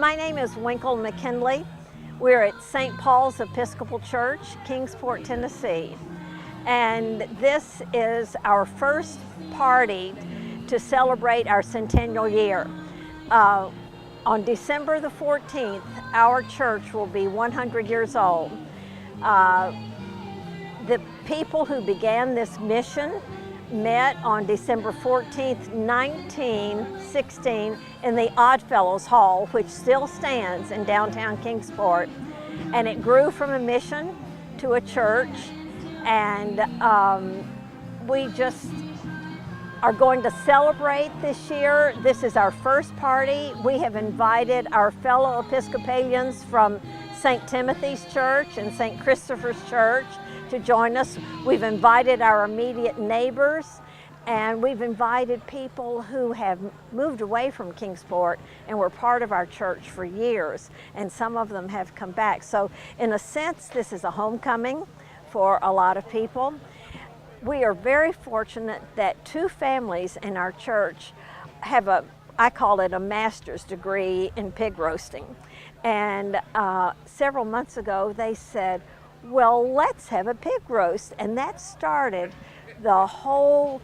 My name is Winkle McKinley. We're at St. Paul's Episcopal Church, Kingsport, Tennessee. And this is our first party to celebrate our centennial year. On December the 14th, our church will be 100 years old. The people who began this mission met on December 14th, 1916 in the Oddfellows Hall, which still stands in downtown Kingsport. And it grew from a mission to a church, and we just are going to celebrate this year. This is our first party. We have invited our fellow Episcopalians from St. Timothy's Church and St. Christopher's Church to join us. We've invited our immediate neighbors, and we've invited people who have moved away from Kingsport and were part of our church for years, and some of them have come back. So in a sense, this is a homecoming for a lot of people. We are very fortunate that two families in our church have I call it a master's degree in pig roasting. And several months ago, they said, well, let's have a pig roast. And that started the whole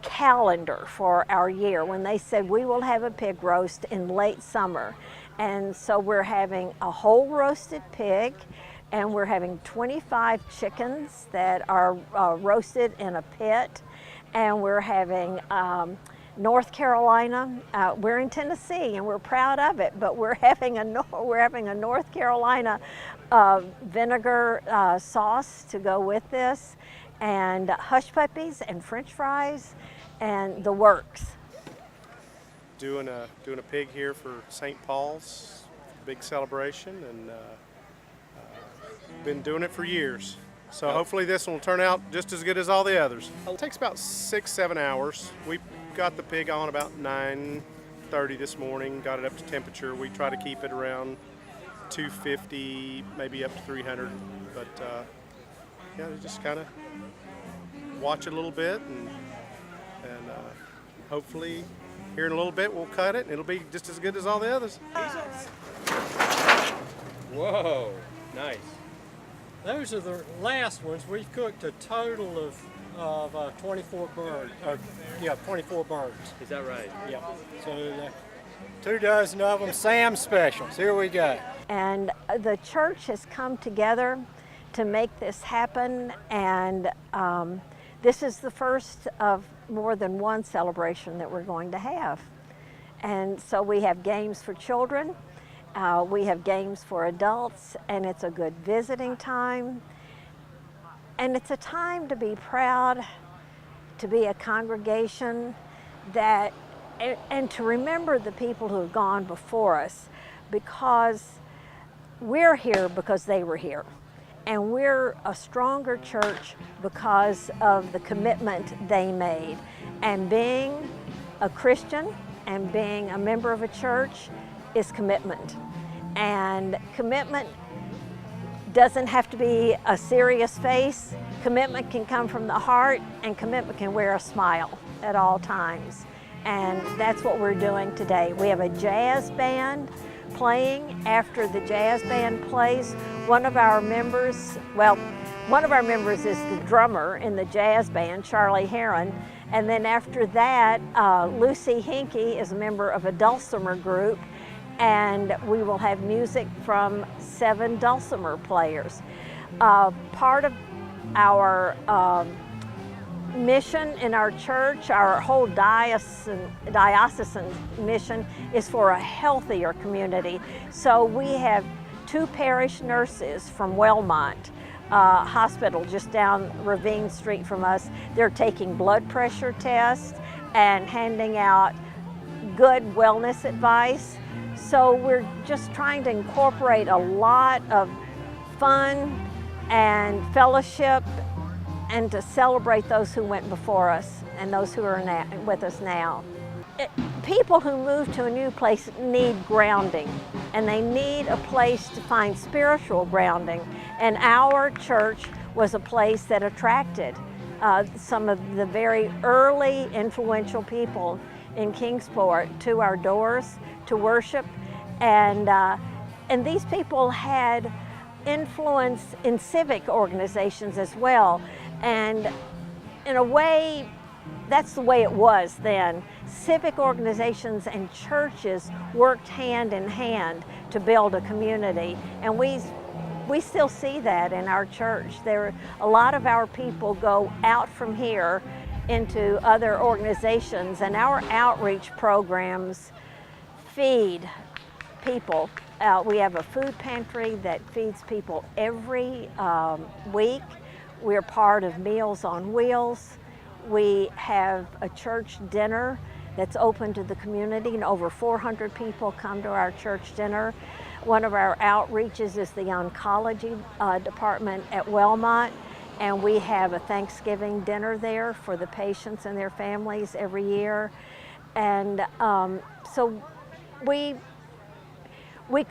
calendar for our year when they said we will have a pig roast in late summer. And so we're having a whole roasted pig, and we're having 25 chickens that are roasted in a pit, and we're having North Carolina. We're in Tennessee, and we're proud of it, but we're having a North Carolina vinegar sauce to go with this, and hush puppies and French fries, and the works. Doing a pig here for St. Paul's, big celebration, and been doing it for years. So hopefully this one will turn out just as good as all the others. It takes about 6-7 hours. We got the pig on about 9:30 this morning, got it up to temperature. We try to keep it around 250, maybe up to 300. But yeah, just kind of watch it a little bit, and hopefully here in a little bit we'll cut it and it'll be just as good as all the others. Whoa, nice. Those are the last ones. We cooked a total of 24 birds. 24 birds. Is that right? Yeah. So 2 dozen of them, Sam's specials. Here we go. And the church has come together to make this happen, and this is the first of more than one celebration that we're going to have. And so we have games for children, we have games for adults, and it's a good visiting time. And it's a time to be proud, to be a congregation that, and to remember the people who have gone before us, because we're here because they were here. And we're a stronger church because of the commitment they made. And being a Christian and being a member of a church is commitment. And commitment doesn't have to be a serious face. Commitment can come from the heart, and commitment can wear a smile at all times. And that's what we're doing today. We have a jazz band playing. After the jazz band plays, one of our members is the drummer in the jazz band, Charlie Heron. And then after that, Lucy Hinkey is a member of a dulcimer group, and we will have music from 7 dulcimer players. Part of our mission in our church, our whole diocesan mission, is for a healthier community. So we have 2 parish nurses from Wellmont Hospital just down Ravine Street from us. They're taking blood pressure tests and handing out good wellness advice. So we're just trying to incorporate a lot of fun and fellowship, and to celebrate those who went before us and those who are with us now. People who move to a new place need grounding, and they need a place to find spiritual grounding. And our church was a place that attracted some of the very early influential people in Kingsport to our doors to worship. And these people had influence in civic organizations as well. And in a way, that's the way it was then. Civic organizations and churches worked hand in hand to build a community. And we still see that in our church. A lot of our people go out from here into other organizations, and our outreach programs feed people. We have a food pantry that feeds people every week. We're part of Meals on Wheels. We have a church dinner that's open to the community, and over 400 people come to our church dinner. One of our outreaches is the oncology department at Wellmont, and we have a Thanksgiving dinner there for the patients and their families every year. And so we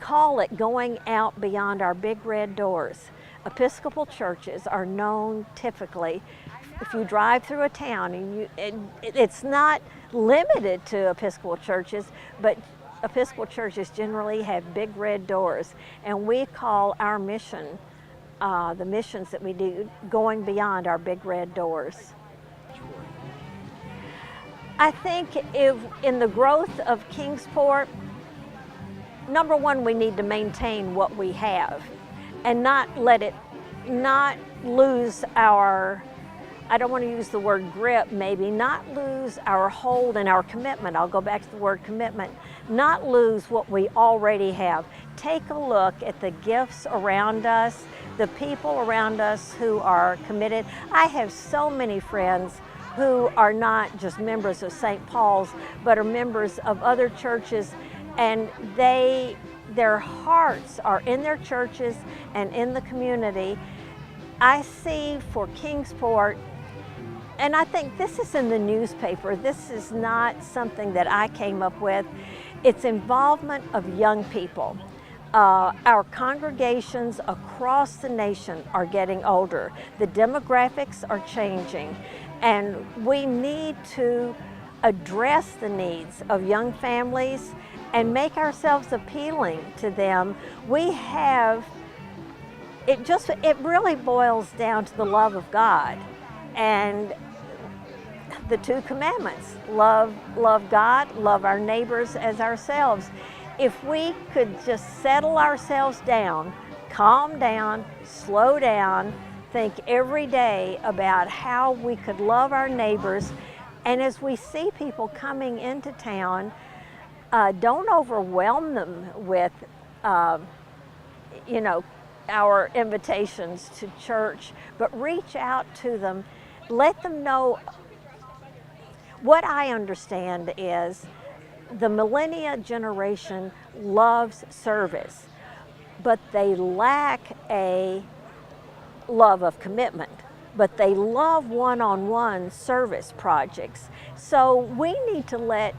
call it going out beyond our big red doors. Episcopal churches are known typically, if you drive through a town, and it's not limited to Episcopal churches, but Episcopal churches generally have big red doors, and we call our mission, the missions that we do, going beyond our big red doors. I think in the growth of Kingsport, number one, we need to maintain what we have and not lose our, I don't want to use the word grip maybe, not lose our hold and our commitment. I'll go back to the word commitment. Not lose what we already have. Take a look at the gifts around us, the people around us who are committed. I have so many friends who are not just members of St. Paul's, but are members of other churches, and their hearts are in their churches and in the community. I see for Kingsport, and I think this is in the newspaper, this is not something that I came up with, it's involvement of young people. Our congregations across the nation are getting older. The demographics are changing, and we need to address the needs of young families and make ourselves appealing to them. It really boils down to the love of God and the two commandments. Love God, love our neighbors as ourselves. If we could just settle ourselves down, calm down, slow down, think every day about how we could love our neighbors, and as we see people coming into town, don't overwhelm them with, our invitations to church, but reach out to them. Let them know. What I understand is the millennia generation loves service, but they lack a love of commitment. But they love one-on-one service projects. So we need to let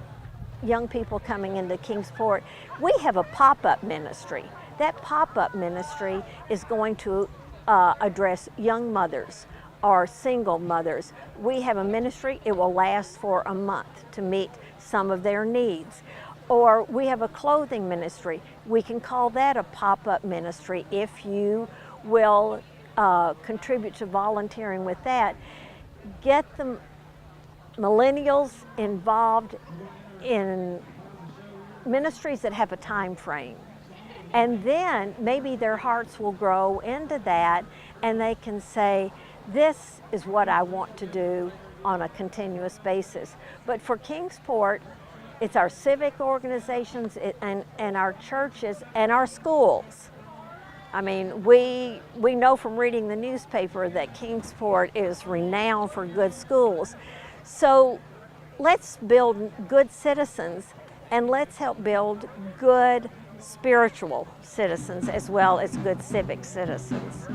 young people coming into Kingsport, we have a pop-up ministry. That pop-up ministry is going to address young mothers or single mothers. We have a ministry, it will last for a month to meet some of their needs. Or we have a clothing ministry. We can call that a pop-up ministry if you will contribute to volunteering with that. Get the millennials involved in ministries that have a time frame. And then maybe their hearts will grow into that, and they can say, this is what I want to do on a continuous basis. But for Kingsport, it's our civic organizations and our churches and our schools. I mean, we know from reading the newspaper that Kingsport is renowned for good schools. So let's build good citizens, and let's help build good spiritual citizens as well as good civic citizens.